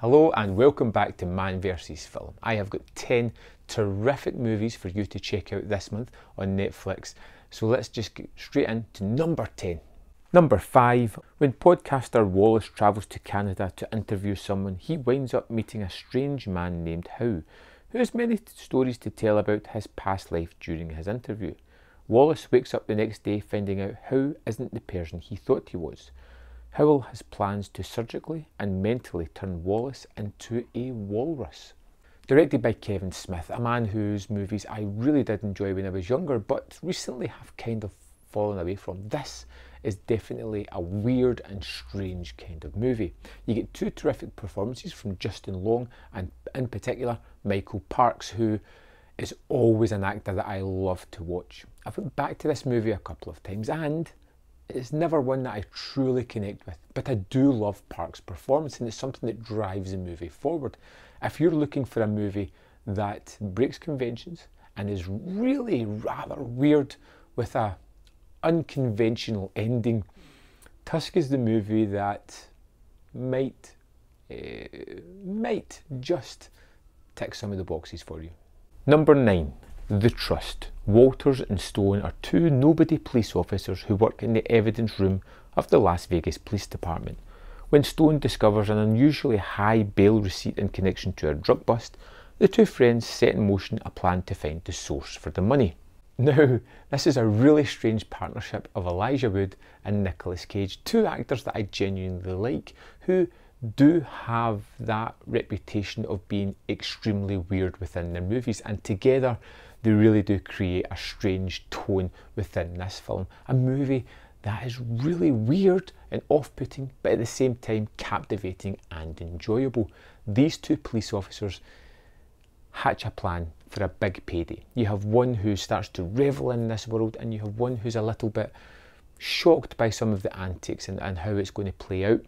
Hello and welcome back to Man vs Film. I have got 10 terrific movies for you to check out this month on Netflix. So let's just get straight into number 10. Number 5. When podcaster Wallace travels to Canada to interview someone, he winds up meeting a strange man named Howe, who has many stories to tell about his past life during his interview. Wallace wakes up the next day finding out Howe isn't the person he thought he was. Howell has plans to surgically and mentally turn Wallace into a walrus. Directed by Kevin Smith, a man whose movies I really did enjoy when I was younger, but recently have kind of fallen away from. This is definitely a weird and strange kind of movie. You get two terrific performances from Justin Long and in particular Michael Parks, who is always an actor that I love to watch. I've went back to this movie a couple of times and it's never one that I truly connect with, but I do love Park's performance and it's something that drives the movie forward. If you're looking for a movie that breaks conventions and is really rather weird with a unconventional ending, Tusk is the movie that might just tick some of the boxes for you. Number 9. The Trust. Walters and Stone are two nobody police officers who work in the evidence room of the Las Vegas Police Department. When Stone discovers an unusually high bail receipt in connection to a drug bust, the two friends set in motion a plan to find the source for the money. Now, this is a really strange partnership of Elijah Wood and Nicolas Cage, two actors that I genuinely like, who do have that reputation of being extremely weird within their movies, and together they really do create a strange tone within this film. A movie that is really weird and off-putting, but at the same time captivating and enjoyable. These two police officers hatch a plan for a big payday. You have one who starts to revel in this world, and you have one who's a little bit shocked by some of the antics and how it's going to play out.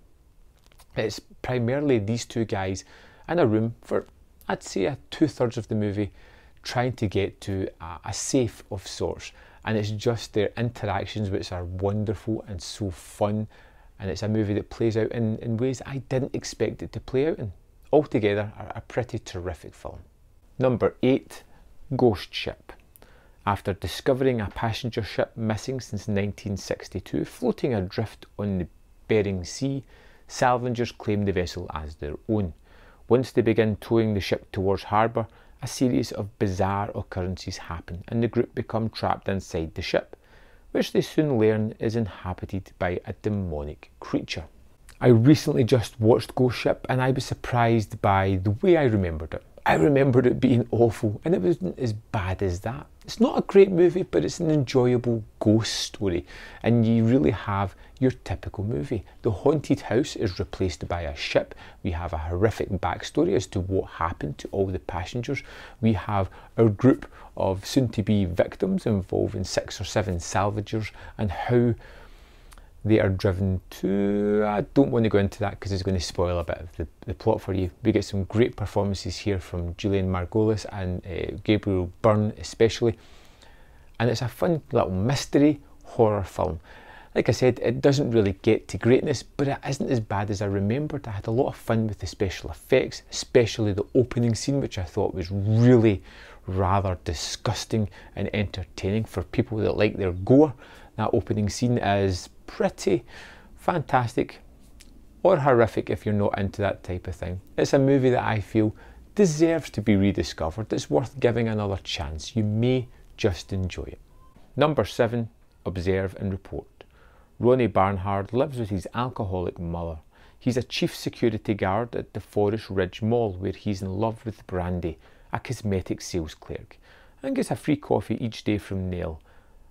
It's primarily these two guys in a room for, I'd say, 2/3 of the movie, trying to get to a safe of sorts, and it's just their interactions which are wonderful and so fun, and it's a movie that plays out in ways I didn't expect it to play out in. Altogether, a pretty terrific film. Number 8. Ghost Ship. After discovering a passenger ship missing since 1962 floating adrift on the Bering Sea, salvagers claim the vessel as their own. Once they begin towing the ship towards harbour, a series of bizarre occurrences happen and the group become trapped inside the ship, which they soon learn is inhabited by a demonic creature. I recently just watched Ghost Ship and I was surprised by the way I remembered it. I remembered it being awful, and it wasn't as bad as that. It's not a great movie, but it's an enjoyable ghost story, and you really have your typical movie. The haunted house is replaced by a ship. We have a horrific backstory as to what happened to all the passengers. We have our group of soon-to-be victims involving 6 or 7 salvagers and how they are driven to... I don't want to go into that because it's going to spoil a bit of the plot for you. We get some great performances here from Julian Margolis and Gabriel Byrne especially, and it's a fun little mystery horror film. Like I said, it doesn't really get to greatness, but it isn't as bad as I remembered. I had a lot of fun with the special effects, especially the opening scene, which I thought was really rather disgusting and entertaining for people that like their gore. That opening scene is pretty fantastic, or horrific if you're not into that type of thing. It's a movie that I feel deserves to be rediscovered. It's worth giving another chance. You may just enjoy it. Number 7. Observe and Report. Ronnie Barnhart lives with his alcoholic mother. He's a chief security guard at the Forest Ridge Mall, where he's in love with Brandy, a cosmetic sales clerk, and gets a free coffee each day from Nell,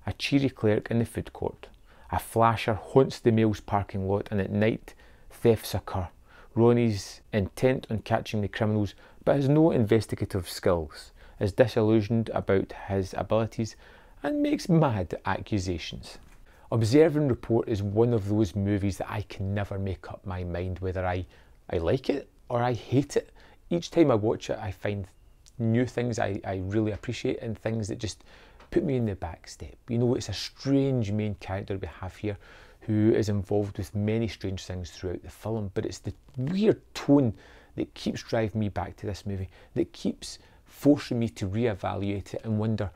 a cheery clerk in the food court. A flasher haunts the Mail's parking lot, and at night thefts occur. Ronnie's intent on catching the criminals but has no investigative skills, is disillusioned about his abilities and makes mad accusations. Observe and Report is one of those movies that I can never make up my mind whether I like it or I hate it. Each time I watch it I find new things I really appreciate and things that just put me in the back step. You know, it's a strange main character we have here who is involved with many strange things throughout the film, but it's the weird tone that keeps driving me back to this movie, that keeps forcing me to reevaluate it and wonder,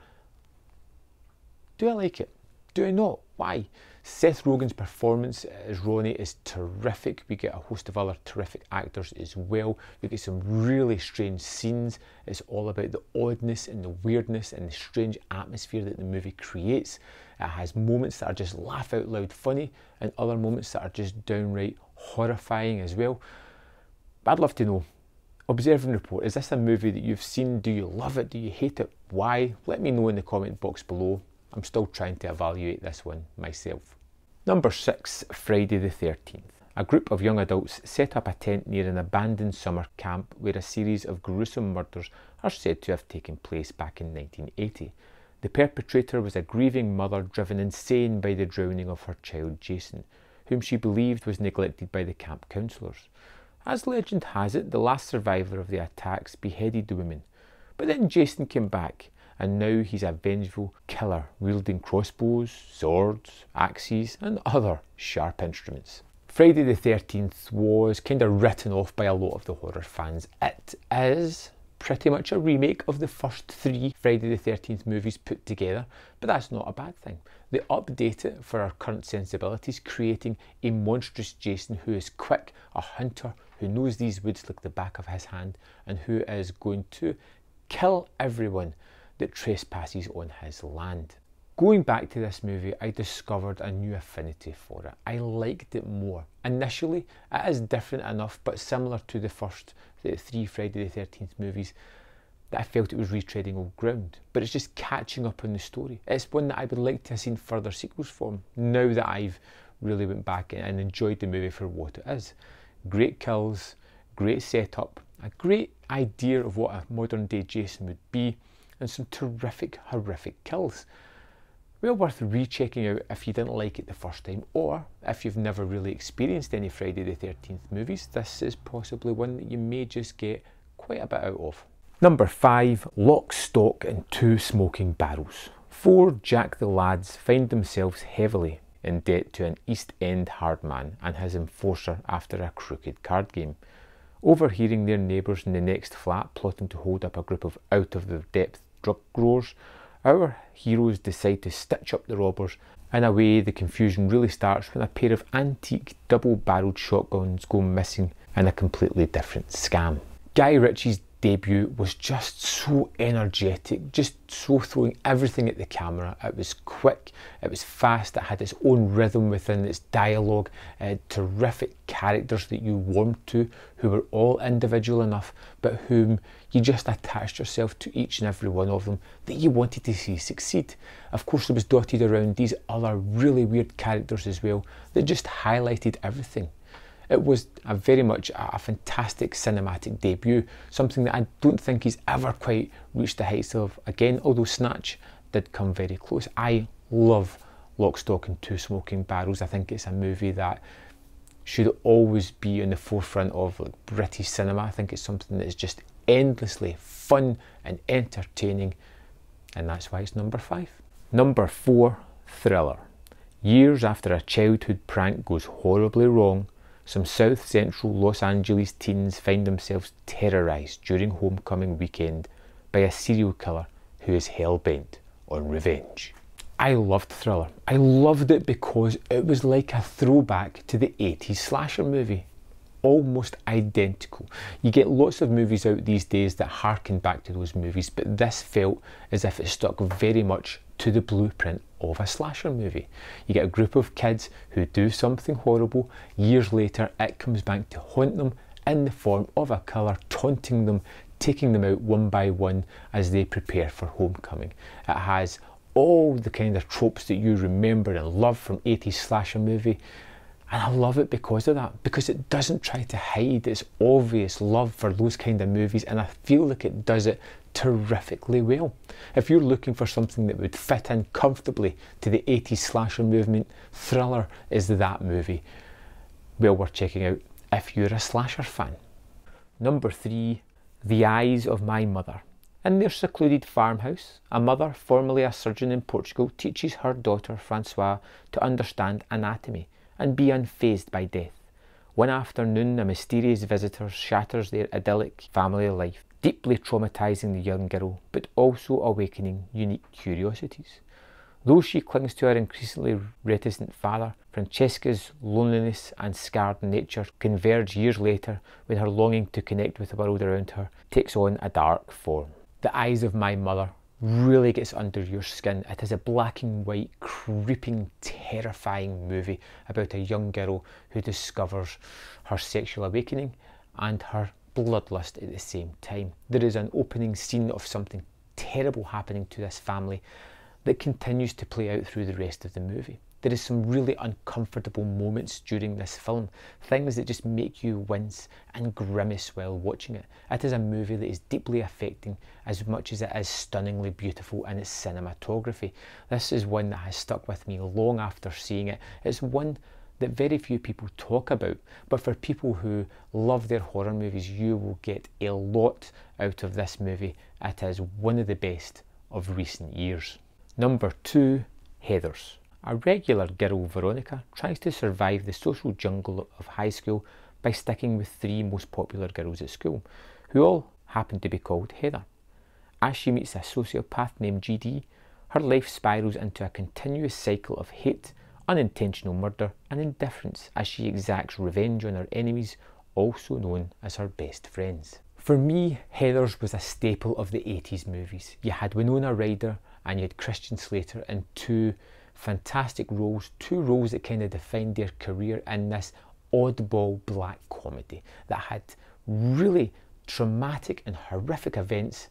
do I like it? Do I not? Why? Seth Rogen's performance as Ronnie is terrific. We get a host of other terrific actors as well. We get some really strange scenes. It's all about the oddness and the weirdness and the strange atmosphere that the movie creates. It has moments that are just laugh out loud funny and other moments that are just downright horrifying as well. But I'd love to know, observe and report, is this a movie that you've seen? Do you love it? Do you hate it? Why? Let me know in the comment box below. I'm still trying to evaluate this one myself. Number 6, Friday the 13th. A group of young adults set up a tent near an abandoned summer camp where a series of gruesome murders are said to have taken place back in 1980. The perpetrator was a grieving mother driven insane by the drowning of her child Jason, whom she believed was neglected by the camp counsellors. As legend has it, the last survivor of the attacks beheaded the women, but then Jason came back, and now he's a vengeful killer wielding crossbows, swords, axes and other sharp instruments. Friday the 13th was kind of written off by a lot of the horror fans. It is pretty much a remake of the first 3 Friday the 13th movies put together, but that's not a bad thing. They update it for our current sensibilities, creating a monstrous Jason who is quick, a hunter who knows these woods like the back of his hand, and who is going to kill everyone that trespasses on his land. Going back to this movie, I discovered a new affinity for it. I liked it more. Initially, it is different enough, but similar to the first 3 Friday the 13th movies, that I felt it was retreading old ground. But it's just catching up on the story. It's one that I would like to have seen further sequels from, now that I've really went back and enjoyed the movie for what it is. Great kills, great setup, a great idea of what a modern day Jason would be, and some terrific, horrific kills. Well worth rechecking out if you didn't like it the first time, or if you've never really experienced any Friday the 13th movies, this is possibly one that you may just get quite a bit out of. Number 5, Lock, Stock and Two Smoking Barrels. 4 Jack the lads find themselves heavily in debt to an East End hardman and his enforcer after a crooked card game. Overhearing their neighbours in the next flat plotting to hold up a group of out-of-their-depth drug growers, our heroes decide to stitch up the robbers. In a way, the confusion really starts when a pair of antique double-barrelled shotguns go missing in a completely different scam. Guy Ritchie's debut was just so energetic, just so throwing everything at the camera. It was quick, it was fast, it had its own rhythm within its dialogue, it had terrific characters that you warmed to, who were all individual enough, but whom you just attached yourself to each and every one of them, that you wanted to see succeed. Of course, there was dotted around these other really weird characters as well, that just highlighted everything. It was very much a fantastic cinematic debut, something that I don't think he's ever quite reached the heights of again, although Snatch did come very close. I love Lock, Stock and Two Smoking Barrels. I think it's a movie that should always be in the forefront of British cinema. I think it's something that is just endlessly fun and entertaining, and that's why it's number 5. Number 4, Thriller. Years after a childhood prank goes horribly wrong, some South Central Los Angeles teens find themselves terrorised during homecoming weekend by a serial killer who is hell-bent on revenge. I loved Thriller. I loved it because it was like a throwback to the 80s slasher movie. Almost identical. You get lots of movies out these days that harken back to those movies, but this felt as if it stuck very much to the blueprint of a slasher movie. You get a group of kids who do something horrible. Years later, it comes back to haunt them in the form of a killer, taunting them, taking them out one by one as they prepare for homecoming. It has all the kind of tropes that you remember and love from 80s slasher movie. And I love it because of that, because it doesn't try to hide its obvious love for those kind of movies, and I feel like it does it terrifically well. If you're looking for something that would fit in comfortably to the 80s slasher movement, Thriller is that movie. Well worth checking out if you're a slasher fan. Number 3, The Eyes of My Mother. In their secluded farmhouse, a mother, formerly a surgeon in Portugal, teaches her daughter Francois to understand anatomy and be unfazed by death. One afternoon, a mysterious visitor shatters their idyllic family life, deeply traumatising the young girl, but also awakening unique curiosities. Though she clings to her increasingly reticent father, Francesca's loneliness and scarred nature converge years later when her longing to connect with the world around her takes on a dark form. The Eyes of My Mother really gets under your skin. It is a black and white, creeping, terrifying movie about a young girl who discovers her sexual awakening and her bloodlust at the same time. There is an opening scene of something terrible happening to this family that continues to play out through the rest of the movie. There is some really uncomfortable moments during this film, things that just make you wince and grimace while watching it. It is a movie that is deeply affecting as much as it is stunningly beautiful in its cinematography. This is one that has stuck with me long after seeing it. It's one that very few people talk about, but for people who love their horror movies, you will get a lot out of this movie. It is one of the best of recent years. Number 2, Heathers. A regular girl, Veronica, tries to survive the social jungle of high school by sticking with 3 most popular girls at school, who all happen to be called Heather. As she meets a sociopath named GD, her life spirals into a continuous cycle of hate, unintentional murder and indifference as she exacts revenge on her enemies, also known as her best friends. For me, Heathers was a staple of the 80s movies. You had Winona Ryder and you had Christian Slater in 2 fantastic roles, 2 roles that kind of defined their career in this oddball black comedy that had really traumatic and horrific events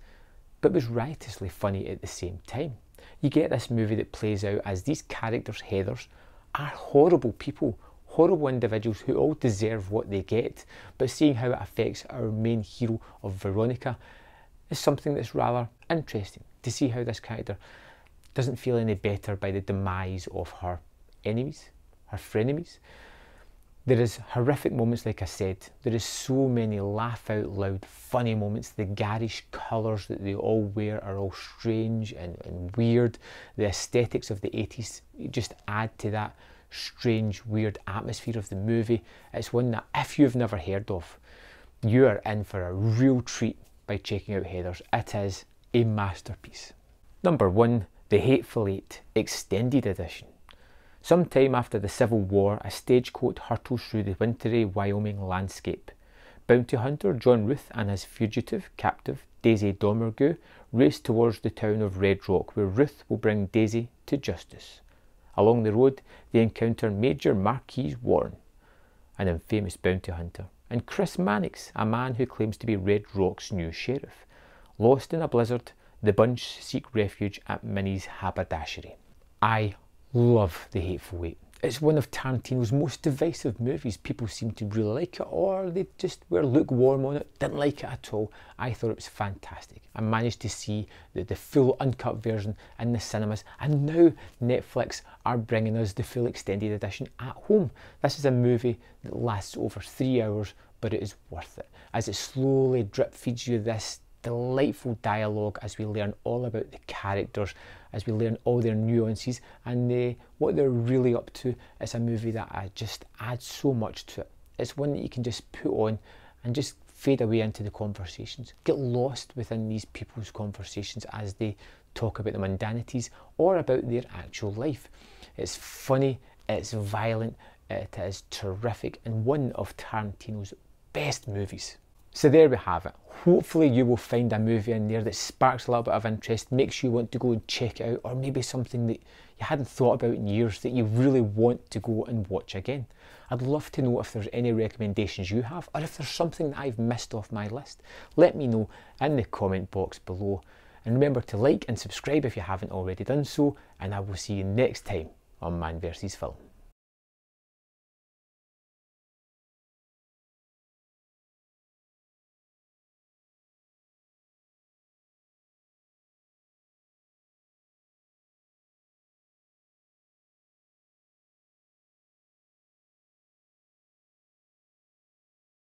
but was riotously funny at the same time. You get this movie that plays out as these characters, Heathers, are horrible people, horrible individuals who all deserve what they get, but seeing how it affects our main hero of Veronica is something that's rather interesting, to see how this character doesn't feel any better by the demise of her enemies, her frenemies. There is horrific moments, like I said. There is so many laugh out loud funny moments. The garish colours that they all wear are all strange and weird. The aesthetics of the 80s just add to that strange, weird atmosphere of the movie. It's one that if you've never heard of, you are in for a real treat by checking out Heathers. It is a masterpiece. Number 1, The Hateful Eight Extended Edition. Sometime after the Civil War, a stagecoach hurtles through the wintry Wyoming landscape. Bounty hunter John Ruth and his fugitive captive Daisy Domergue race towards the town of Red Rock, where Ruth will bring Daisy to justice. Along the road, they encounter Major Marquis Warren, an infamous bounty hunter, and Chris Mannix, a man who claims to be Red Rock's new sheriff. Lost in a blizzard, the bunch seek refuge at Minnie's haberdashery. I love The Hateful Eight. It's one of Tarantino's most divisive movies. People seem to really like it, or they just were lukewarm on it, didn't like it at all. I thought it was fantastic. I managed to see the full uncut version in the cinemas, and now Netflix are bringing us the full extended edition at home. This is a movie that lasts over 3 hours, but it is worth it, as it slowly drip feeds you this delightful dialogue as we learn all about the characters, as we learn all their nuances and what they're really up to. It's a movie that just adds so much to it. It's one that you can just put on and just fade away into the conversations. Get lost within these people's conversations as they talk about the mundanities or about their actual life. It's funny, it's violent, it is terrific, and one of Tarantino's best movies. So there we have it. Hopefully you will find a movie in there that sparks a little bit of interest, makes you want to go and check it out, or maybe something that you hadn't thought about in years that you really want to go and watch again. I'd love to know if there's any recommendations you have, or if there's something that I've missed off my list. Let me know in the comment box below. And remember to like and subscribe if you haven't already done so, and I will see you next time on Man vs Film.